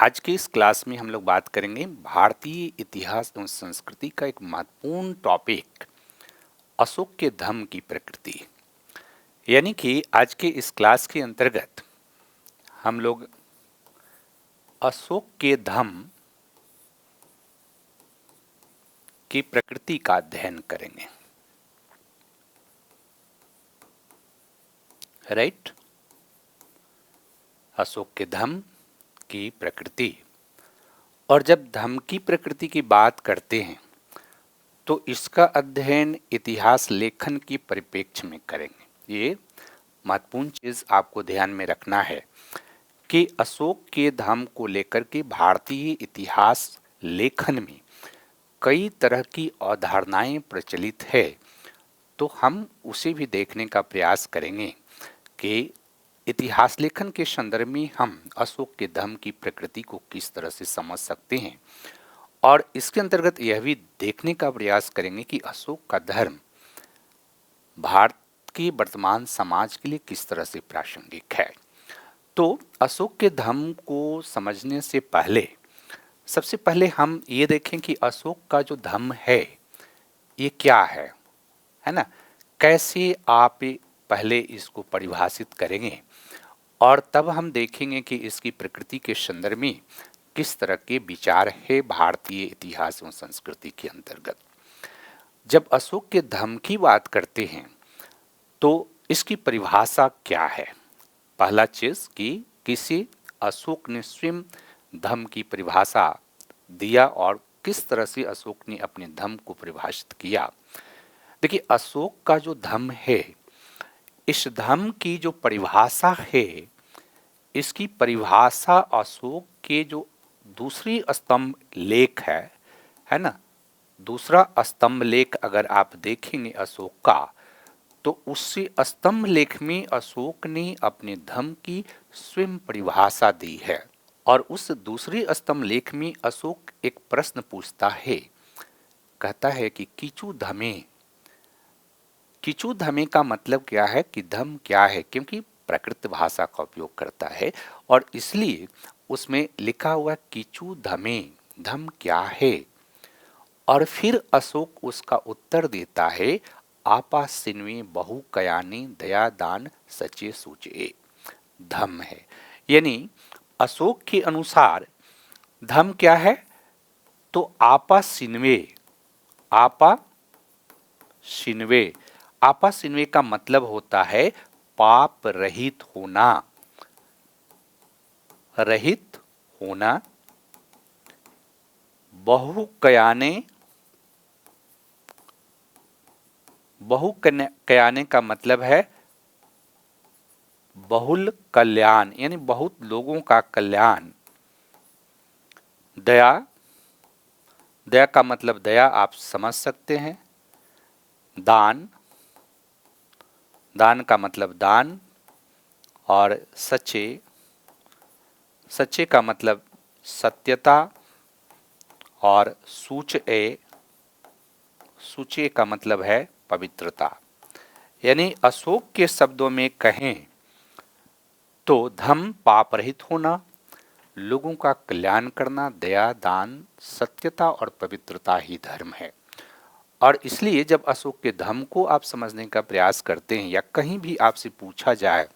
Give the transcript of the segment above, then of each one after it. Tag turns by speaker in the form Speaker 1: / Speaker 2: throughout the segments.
Speaker 1: आज के इस क्लास में हम लोग बात करेंगे भारतीय इतिहास एवं संस्कृति का एक महत्वपूर्ण टॉपिक अशोक के धम्म की प्रकृति। यानी कि आज के इस क्लास के अंतर्गत हम लोग अशोक के धम्म की प्रकृति का अध्ययन करेंगे। राइट, अशोक के धम्म की प्रकृति। और जब धम्म की प्रकृति की बात करते हैं तो इसका अध्ययन इतिहास लेखन की परिप्रेक्ष्य में करेंगे। ये महत्वपूर्ण चीज आपको ध्यान में रखना है कि अशोक के धम्म को लेकर के भारतीय इतिहास लेखन में कई तरह की अवधारणाएं प्रचलित है, तो हम उसे भी देखने का प्रयास करेंगे कि इतिहास लेखन के संदर्भ में हम अशोक के धम्म की प्रकृति को किस तरह से समझ सकते हैं, और इसके अंतर्गत यह भी देखने का प्रयास करेंगे कि अशोक का धर्म भारत के वर्तमान समाज के लिए किस तरह से प्रासंगिक है। तो अशोक के धम्म को समझने से पहले सबसे पहले हम ये देखें कि अशोक का जो धम्म है ये क्या है ना। कैसे आप पहले इसको परिभाषित करेंगे और तब हम देखेंगे कि इसकी प्रकृति के संदर्भ में किस तरह के विचार है भारतीय इतिहास एवं संस्कृति के अंतर्गत। जब अशोक के धम्म की बात करते हैं तो इसकी परिभाषा क्या है। पहला चीज कि किसी अशोक ने स्वयं धम्म की परिभाषा दिया और किस तरह से अशोक ने अपने धम्म को परिभाषित किया। देखिए, अशोक का जो धम्म है, इस धम्म की जो परिभाषा है, इसकी परिभाषा अशोक के जो दूसरी स्तंभ लेख है ना। दूसरा स्तंभ लेख अगर आप देखेंगे अशोक का, तो उसी स्तंभ लेख में अशोक ने अपने धम्म की स्वयं परिभाषा दी है। और उस दूसरी स्तंभ लेख में अशोक एक प्रश्न पूछता है, कहता है कि किचु धमे। किचु धमे का मतलब क्या है कि धम्म क्या है, क्योंकि प्राकृत भाषा का उपयोग करता है और इसलिए उसमें लिखा हुआ किचु धमे, धम्म क्या है। और फिर अशोक उसका उत्तर देता है, आपा सिन्वे बहु कयानी दया दान सचे सूचे, धम्म है। यानी अशोक के अनुसार धम्म क्या है, तो आपा सिन्वे। आपा सिन्वे, आपा सिन्वे का मतलब होता है पाप रहित होना, रहित होना। बहु कयाने, बहु कयाने का मतलब है बहुल कल्याण, यानी बहुत लोगों का कल्याण। दया, दया का मतलब दया आप समझ सकते हैं। दान, दान का मतलब दान। और सच्चे, सच्चे का मतलब सत्यता। और सूचे, सूचे का मतलब है पवित्रता। यानी अशोक के शब्दों में कहें तो धम्म पाप रहित होना, लोगों का कल्याण करना, दया दान सत्यता और पवित्रता ही धर्म है। और इसलिए जब अशोक के धम्म को आप समझने का प्रयास करते हैं या कहीं भी आपसे पूछा जाए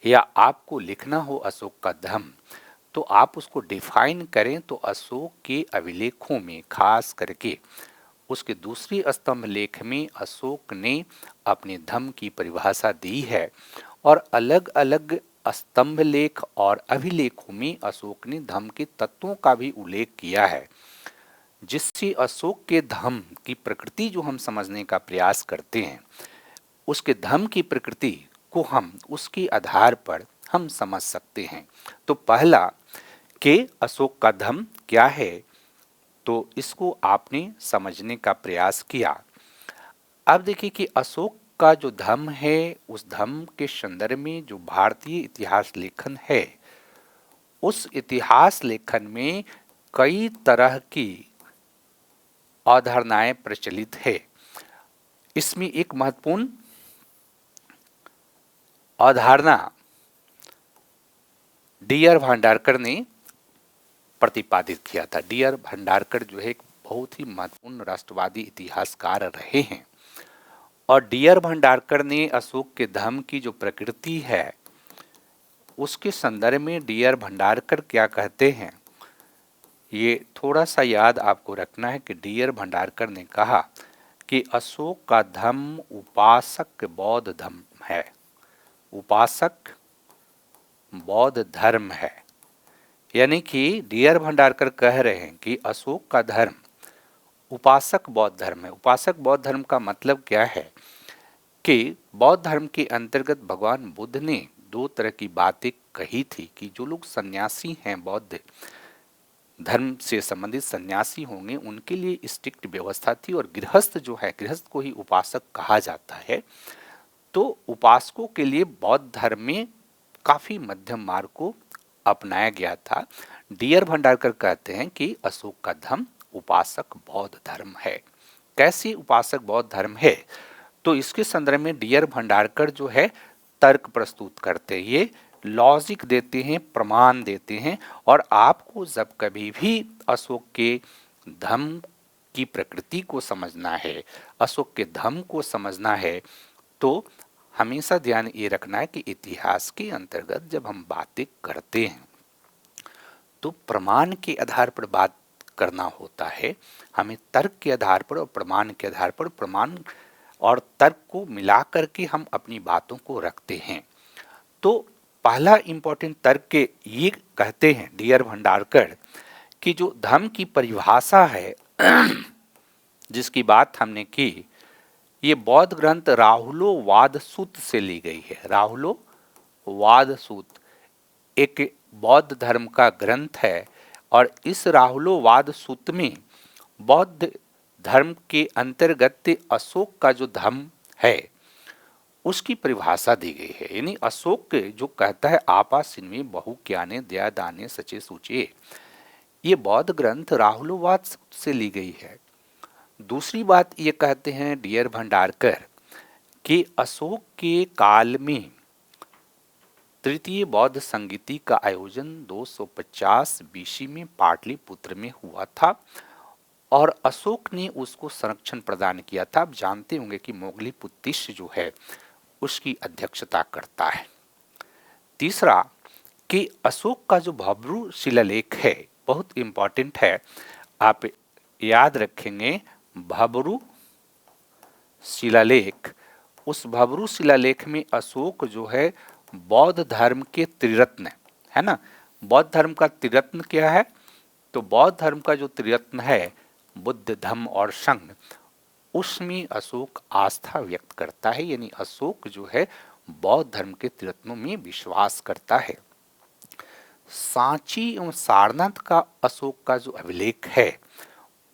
Speaker 1: या आपको लिखना हो अशोक का धम्म, तो आप उसको डिफाइन करें तो अशोक के अभिलेखों में खास करके उसके दूसरी स्तंभ लेख में अशोक ने अपने धम्म की परिभाषा दी है। और अलग अलग स्तंभ लेख और अभिलेखों में अशोक ने धम्म के तत्वों का भी उल्लेख किया है, जिससे अशोक के धम्म की प्रकृति जो हम समझने का प्रयास करते हैं, उसके धम्म की प्रकृति को हम उसके आधार पर हम समझ सकते हैं। तो पहला कि अशोक का धम्म क्या है, तो इसको आपने समझने का प्रयास किया। अब देखिए कि अशोक का जो धम्म है, उस धम्म के संदर्भ में जो भारतीय इतिहास लेखन है, उस इतिहास लेखन में कई तरह की अवधारणाएं प्रचलित है। इसमें एक महत्वपूर्ण अवधारणा डी आर भांडारकर ने प्रतिपादित किया था। डी.आर. भंडारकर जो है एक बहुत ही महत्वपूर्ण राष्ट्रवादी इतिहासकार रहे हैं और डी.आर. भंडारकर ने अशोक के धर्म की जो प्रकृति है उसके संदर्भ में डी.आर. भंडारकर क्या कहते हैं, ये थोड़ा सा याद आपको रखना है कि डी.आर. भंडारकर ने कहा कि अशोक का धर्म उपासक बौद्ध धर्म है, उपासक बौद्ध धर्म है। यानी कि डी.आर. भंडारकर कह रहे हैं कि अशोक का धर्म उपासक बौद्ध धर्म है। उपासक बौद्ध धर्म का मतलब क्या है कि बौद्ध धर्म के अंतर्गत भगवान बुद्ध ने दो तरह की बातें कही थी कि जो लोग सन्यासी हैं, बौद्ध धर्म से संबंधित सन्यासी होंगे, उनके लिए स्ट्रिक्ट व्यवस्था थी और गृहस्थ जो है, गृहस्थ को ही उपासक कहा जाता है। तो उपासकों के लिए बौद्ध धर्म में काफी मध्यम मार्ग को अपनाया गया था। डी.आर. भंडारकर कहते हैं कि अशोक का धर्म उपासक बौद्ध धर्म है। कैसे उपासक बौद्ध धर्म है, तो इसके संदर्भ में डी.आर. भंडारकर जो है तर्क प्रस्तुत करते हैं, ये लॉजिक देते हैं, प्रमाण देते हैं। और आपको जब कभी भी अशोक के धर्म की प्रकृति को समझना है, अशोक के धर्म को समझना है, तो हमेशा ध्यान ये रखना है कि इतिहास के अंतर्गत जब हम बातें करते हैं तो प्रमाण के आधार पर बात करना होता है। हमें तर्क के आधार पर और प्रमाण के आधार पर, प्रमाण और तर्क को मिला करके हम अपनी बातों को रखते हैं। तो पहला इंपॉर्टेंट तर्क के ये कहते हैं डी.आर. भंडारकर कि जो धर्म की परिभाषा है जिसकी बात हमने की, ये बौद्ध ग्रंथ राहुलोवाद सूत्र से ली गई है। राहुलोवाद सूत्र एक बौद्ध धर्म का ग्रंथ है और इस राहुलोवाद सूत्र में बौद्ध धर्म के अंतर्गत अशोक का जो धर्म है उसकी परिभाषा दी गई है। यानी अशोक जो कहता है आपा सिन्वे बहु ज्ञाने दया दाने सचे सूचे, ये बौद्ध ग्रंथ राहुलोवाद से ली गई है। दूसरी बात ये कहते हैं डी.आर. भंडारकर कि अशोक के काल में तृतीय बौद्ध संगीति का आयोजन 250 बीसी में पाटलिपुत्र में हुआ था और अशोक ने उसको संरक्षण प्रदान किया था। आप जानते होंगे कि मोगलीपुत्तिश जो है उसकी अध्यक्षता करता है। तीसरा कि अशोक का जो भब्रू शिलालेख है बहुत इंपॉर्टेंट है, आप याद रखेंगे भब्रू शिलालेख। उस भब्रू शिलालेख में अशोक जो है बौद्ध धर्म के त्रिरत्न है ना। बौद्ध धर्म का त्रिरत्न क्या है, तो बौद्ध धर्म का जो त्रिरत्न है बुद्ध धम्म और संघ, उसमें अशोक आस्था व्यक्त करता है। यानी अशोक जो है बौद्ध धर्म के त्रिरत्नों में विश्वास करता है। सांची एवं सारनाथ का अशोक का जो अभिलेख है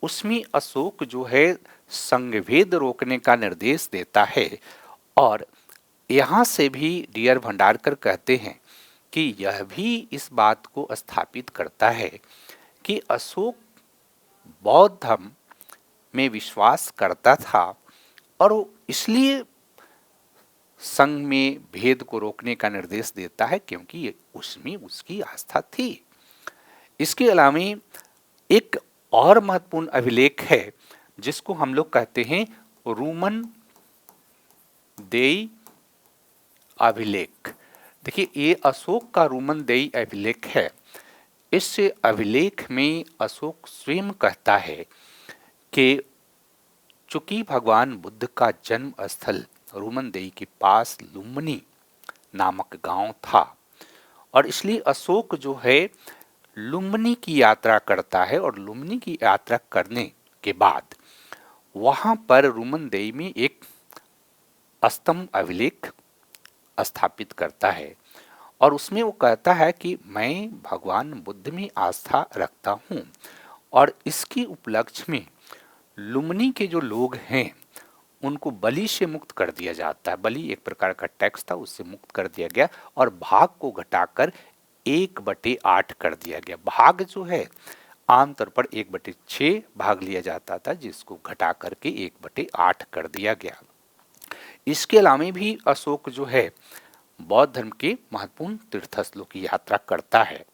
Speaker 1: उसमें अशोक जो है संघवेद रोकने का निर्देश देता है और यहाँ से भी डी.आर. भंडारकर कहते हैं कि यह भी इस बात को स्थापित करता है कि अशोक बौद्ध धर्म में विश्वास करता था और वो इसलिए संघ में भेद को रोकने का निर्देश देता है क्योंकि उसमें उसकी आस्था थी। इसके अलावा एक और महत्वपूर्ण अभिलेख है जिसको हम लोग कहते हैं रूमन देई अभिलेख। देखिए ये अशोक का रूमन देई अभिलेख है। इस अभिलेख में अशोक स्वयं कहता है कि चूंकि भगवान बुद्ध का जन्म स्थल रूमन देई के पास लुम्बिनी नामक गांव था और इसलिए अशोक जो है लुम्बिनी की यात्रा करता है और लुम्बिनी की यात्रा करने के बाद वहां पर रूमन देई में एक स्तंभ अभिलेख स्थापित करता है और उसमें वो कहता है कि मैं भगवान बुद्ध में आस्था रखता हूँ और इसके उपलक्ष्य में लुम्बिनी के जो लोग हैं उनको बलि से मुक्त कर दिया जाता है। बलि एक प्रकार का टैक्स था, उससे मुक्त कर दिया गया और भाग को घटाकर 1/8 कर दिया गया। भाग जो है आमतौर पर 1/6 भाग लिया जाता था जिसको घटा करके 1/8 कर दिया गया। इसके अलावा भी अशोक जो है बौद्ध धर्म के महत्वपूर्ण तीर्थस्थलों की यात्रा करता है।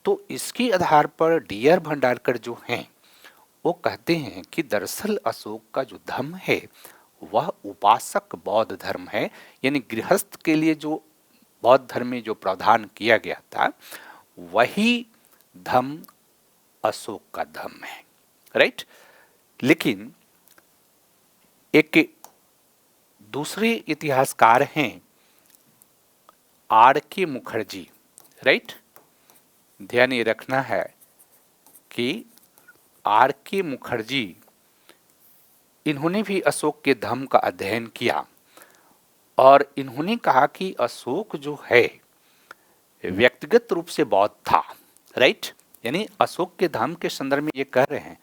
Speaker 1: तो इसके आधार पर डी.आर. भंडारकर जो हैं वो कहते हैं कि दरअसल अशोक का जो धम्म है वह उपासक बौद्ध धर्म है, यानी गृहस्थ के लिए जो बौद्ध धर्म में जो प्रावधान किया गया था वही धम्म अशोक का धम्म है, राइट। लेकिन एक दूसरे इतिहासकार हैं आर.के. मुखर्जी, राइट। ध्यान ये रखना है कि आर.के. मुखर्जी इन्होंने भी अशोक के धम्म का अध्ययन किया और इन्होंने कहा कि अशोक जो है व्यक्तिगत रूप से बौद्ध था, राइट। यानी अशोक के धम्म के संदर्भ में ये कह रहे हैं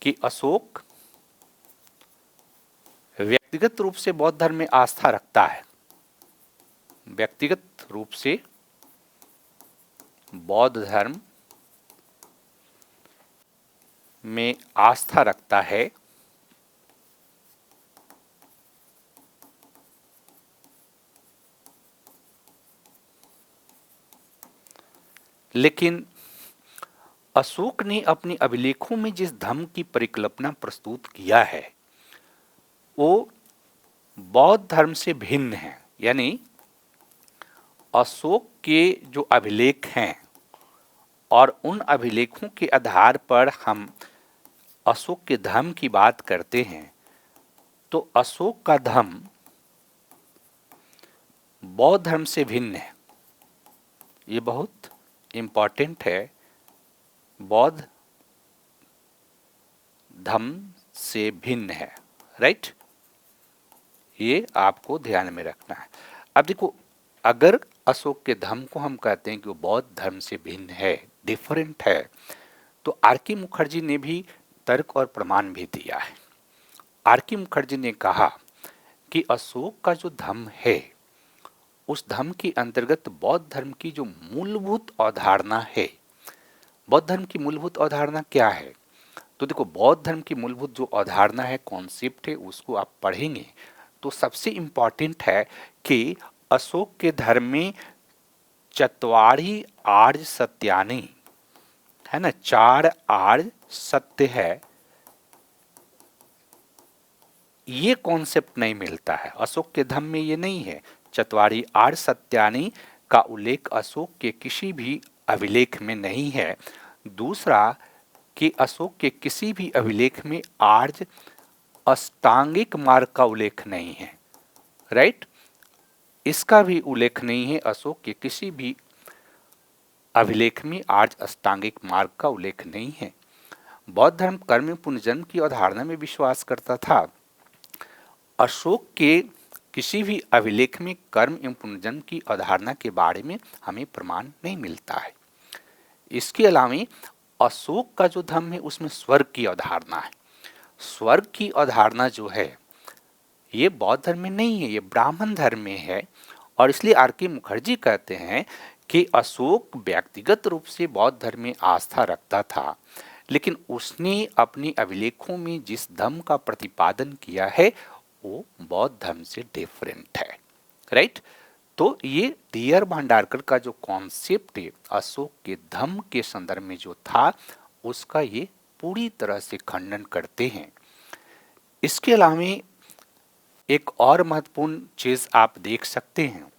Speaker 1: कि अशोक व्यक्तिगत रूप से बौद्ध धर्म में आस्था रखता है, व्यक्तिगत रूप से बौद्ध धर्म में आस्था रखता है, लेकिन अशोक ने अपने अभिलेखों में जिस धम्म की परिकल्पना प्रस्तुत किया है वो बौद्ध धर्म से भिन्न है। यानी अशोक के जो अभिलेख हैं और उन अभिलेखों के आधार पर हम अशोक के धम्म की बात करते हैं तो अशोक का धम्म बौद्ध धर्म से भिन्न है। ये बहुत इम्पॉर्टेंट है, बौद्ध धम्म से भिन्न है, राइट। ये आपको ध्यान में रखना है। अब देखो, अगर अशोक के धम्म को हम कहते हैं कि वो बौद्ध धर्म से भिन्न है, डिफरेंट है, तो आर.के. मुखर्जी ने भी तर्क और प्रमाण भी दिया है। आर.के. मुखर्जी ने कहा कि अशोक का जो धम्म है उस धम्म के अंतर्गत बौद्ध धर्म की जो मूलभूत अवधारणा है, बौद्ध धर्म की मूलभूत अवधारणा क्या है? तो देखो, बौद्ध धर्म की मूलभूत जो अवधारणा है, कॉन्सेप्ट है, उसको आप पढ़ेंगे तो सबसे इम्पॉर्टेंट है कि अशोक के धर्म में चत्वारि आर्य सत्यानि है ना, 4 आर्य सत्य है, ये कॉन्सेप्ट नहीं मिलता है अशोक के धम्म में, ये नहीं है। चत्वारि आर्य सत्यानि का उल्लेख अशोक के किसी भी अभिलेख में नहीं है। दूसरा कि अशोक के किसी भी अभिलेख में आर्य अष्टांगिक मार्ग का उल्लेख नहीं है, राइट। इसका भी उल्लेख नहीं है, अशोक के किसी भी अभिलेख में आर्य अष्टांगिक मार्ग का उल्लेख नहीं है। बौद्ध धर्म कर्म पुनर्जन्म की अवधारणा में विश्वास करता था। अशोक के किसी भी अभिलेख में कर्म एवं पुनर्जन्म की अवधारणा के बारे में हमें प्रमाण नहीं मिलता है। इसके अलावा अशोक का जो धर्म है उसमें स्वर्ग की अवधारणा है। स्वर्ग की अवधारणा जो है ये बौद्ध धर्म में नहीं है, ये ब्राह्मण धर्म में है। और इसलिए आर.के. मुखर्जी कहते हैं कि अशोक व्यक्तिगत रूप से बौद्ध धर्म में आस्था रखता था, लेकिन उसने अपने अभिलेखों में जिस धर्म का प्रतिपादन किया है वो बौद्ध धर्म से डिफरेंट है, राइट। तो ये डी.आर. भंडारकर का जो कॉन्सेप्ट है अशोक के धम्म के संदर्भ में जो था उसका ये पूरी तरह से खंडन करते हैं। इसके अलावा एक और महत्वपूर्ण चीज आप देख सकते हैं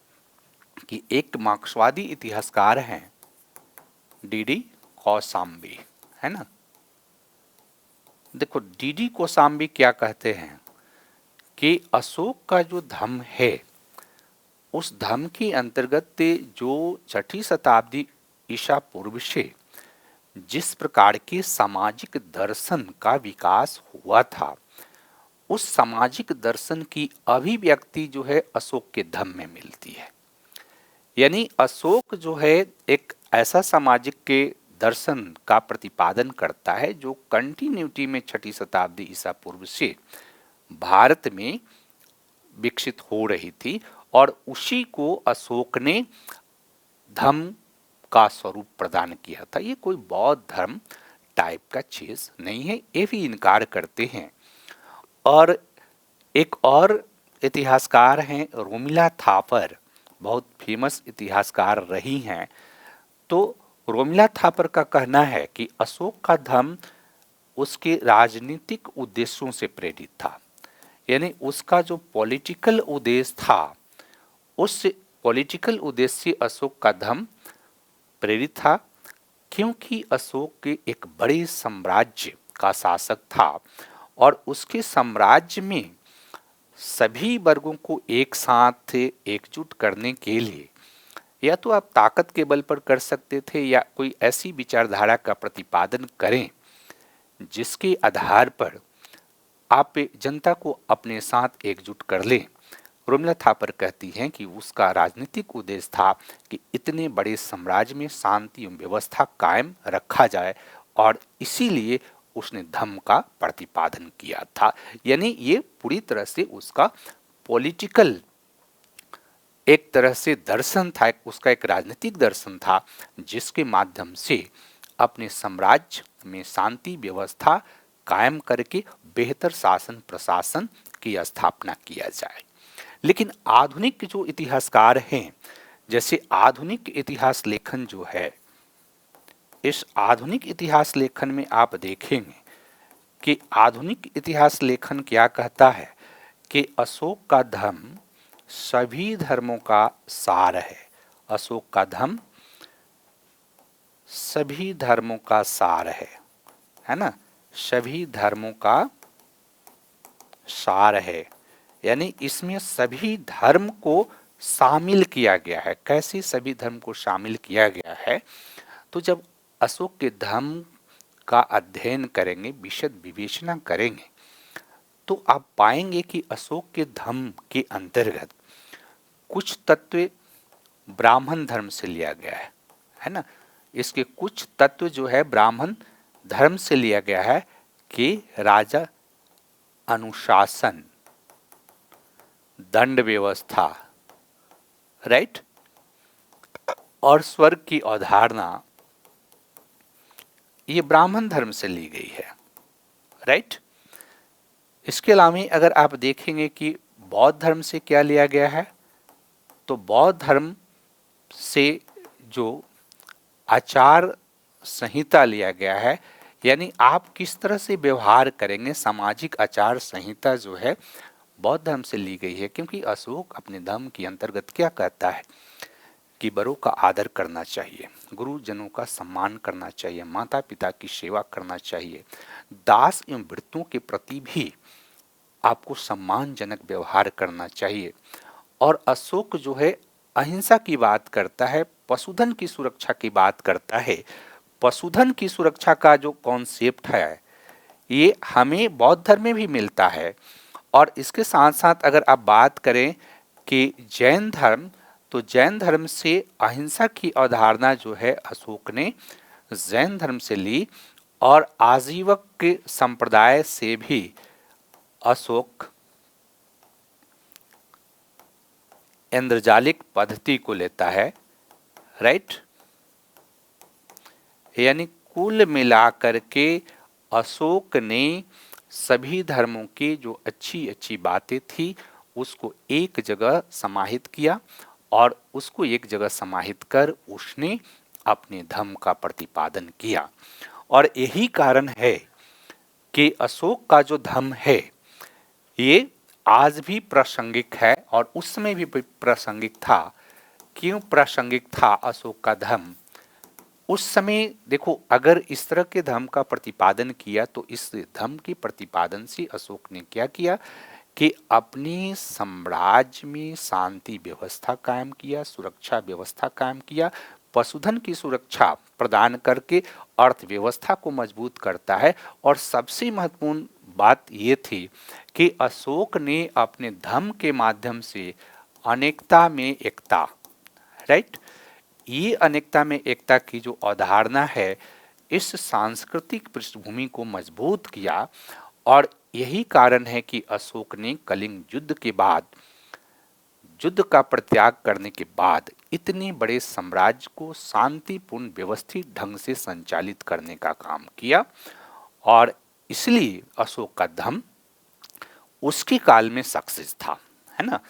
Speaker 1: कि एक मार्क्सवादी इतिहासकार हैं डी.डी. कौशाम्बी, है ना। देखो, डी.डी. कौशाम्बी क्या कहते हैं कि अशोक का जो धम्म है उस धम्म के अंतर्गत जो 6ठी शताब्दी ईसा पूर्व से जिस प्रकार के सामाजिक दर्शन का विकास हुआ था उस सामाजिक दर्शन की अभिव्यक्ति जो है अशोक के धम्म में मिलती है। यानी अशोक जो है एक ऐसा सामाजिक के दर्शन का प्रतिपादन करता है जो कंटिन्यूटी में 6ठी शताब्दी ईसा पूर्व से भारत में विकसित हो रही थी और उसी को अशोक ने धम्म का स्वरूप प्रदान किया था। ये कोई बौद्ध धर्म टाइप का चीज नहीं है, ये भी इनकार करते हैं। और एक और इतिहासकार हैं रोमिला थापर, बहुत फेमस इतिहासकार रही हैं। तो रोमिला थापर का कहना है कि अशोक का धर्म उसके राजनीतिक उद्देश्यों से प्रेरित था, यानी उसका जो पॉलिटिकल उद्देश्य था, उस पॉलिटिकल उद्देश्य से अशोक का धर्म प्रेरित था, क्योंकि अशोक के एक बड़े साम्राज्य का शासक था और उसके साम्राज्य में सभी वर्गों को एक साथ एकजुट करने के लिए या तो आप ताकत के बल पर कर सकते थे या कोई ऐसी विचारधारा का प्रतिपादन करें जिसके आधार पर आप जनता को अपने साथ एकजुट कर लें। रोमिला थापर कहती हैं कि उसका राजनीतिक उद्देश्य था कि इतने बड़े साम्राज्य में शांति एवं व्यवस्था कायम रखा जाए और इसीलिए उसने धम्म का प्रतिपादन किया था। यानी ये पूरी तरह से उसका पॉलिटिकल एक तरह से दर्शन था, उसका एक राजनीतिक दर्शन था जिसके माध्यम से अपने साम्राज्य में शांति व्यवस्था कायम करके बेहतर शासन प्रशासन की स्थापना किया जाए। लेकिन आधुनिक जो इतिहासकार हैं, जैसे आधुनिक इतिहास लेखन जो है, इस आधुनिक इतिहास लेखन में आप देखेंगे कि आधुनिक इतिहास लेखन क्या कहता है कि अशोक का धर्म सभी धर्मों का सार है। अशोक का धर्म सभी धर्मों का सार है ना, सभी धर्मों का सार है, यानी इसमें सभी धर्म को शामिल किया गया है। कैसे सभी धर्म को शामिल किया गया है? तो जब अशोक के धर्म का अध्ययन करेंगे, विशद विवेचना करेंगे, तो आप पाएंगे कि अशोक के धर्म के अंतर्गत कुछ तत्व ब्राह्मण धर्म से लिया गया है ना। इसके कुछ तत्व जो है ब्राह्मण धर्म से लिया गया है कि राजा अनुशासन, दंड व्यवस्था, राइट, और स्वर्ग की अवधारणा, ये ब्राह्मण धर्म से ली गई है, राइट। इसके अलावा अगर आप देखेंगे कि बौद्ध धर्म से क्या लिया गया है, तो बौद्ध धर्म से जो आचार संहिता लिया गया है, यानी आप किस तरह से व्यवहार करेंगे, सामाजिक आचार संहिता जो है बौद्ध धर्म से ली गई है। क्योंकि अशोक अपने धर्म के अंतर्गत क्या कहता है कि बड़ों का आदर करना चाहिए, गुरुजनों का सम्मान करना चाहिए, माता पिता की सेवा करना चाहिए, दास एवं वृत्तों के प्रति भी आपको सम्मानजनक व्यवहार करना चाहिए। और अशोक जो है अहिंसा की बात करता है, पशुधन की सुरक्षा की बात करता है। पशुधन की सुरक्षा का जो कॉन्सेप्ट है ये हमें बौद्ध धर्म में भी मिलता है। और इसके साथ साथ अगर आप बात करें कि जैन धर्म, तो जैन धर्म से अहिंसा की अवधारणा जो है अशोक ने जैन धर्म से ली, और आजीवक के संप्रदाय से भी अशोक इंद्रजालिक पद्धति को लेता है, राइट। यानी कुल मिलाकर के अशोक ने सभी धर्मों की जो अच्छी अच्छी बातें थी उसको एक जगह समाहित किया, और उसको एक जगह समाहित कर उसने अपने धर्म का प्रतिपादन किया। और यही कारण है कि अशोक का जो धर्म है ये आज भी प्रासंगिक है और उस समय भी प्रासंगिक था। क्यों प्रासंगिक था अशोक का धर्म? उस समय देखो, अगर इस तरह के धर्म का प्रतिपादन किया तो इस धर्म के प्रतिपादन से अशोक ने क्या किया कि अपने साम्राज्य में शांति व्यवस्था कायम किया, सुरक्षा व्यवस्था कायम किया, पशुधन की सुरक्षा प्रदान करके अर्थव्यवस्था को मजबूत करता है। और सबसे महत्वपूर्ण बात ये थी कि अशोक ने अपने धर्म के माध्यम से अनेकता में एकता, राइट, ये अनेकता में एकता की जो अवधारणा है इस सांस्कृतिक पृष्ठभूमि को मजबूत किया। और यही कारण है कि अशोक ने कलिंग युद्ध के बाद, युद्ध का परित्याग करने के बाद इतने बड़े साम्राज्य को शांतिपूर्ण व्यवस्थित ढंग से संचालित करने का काम किया। और इसलिए अशोक का धर्म उसके काल में सक्सेस था, है ना।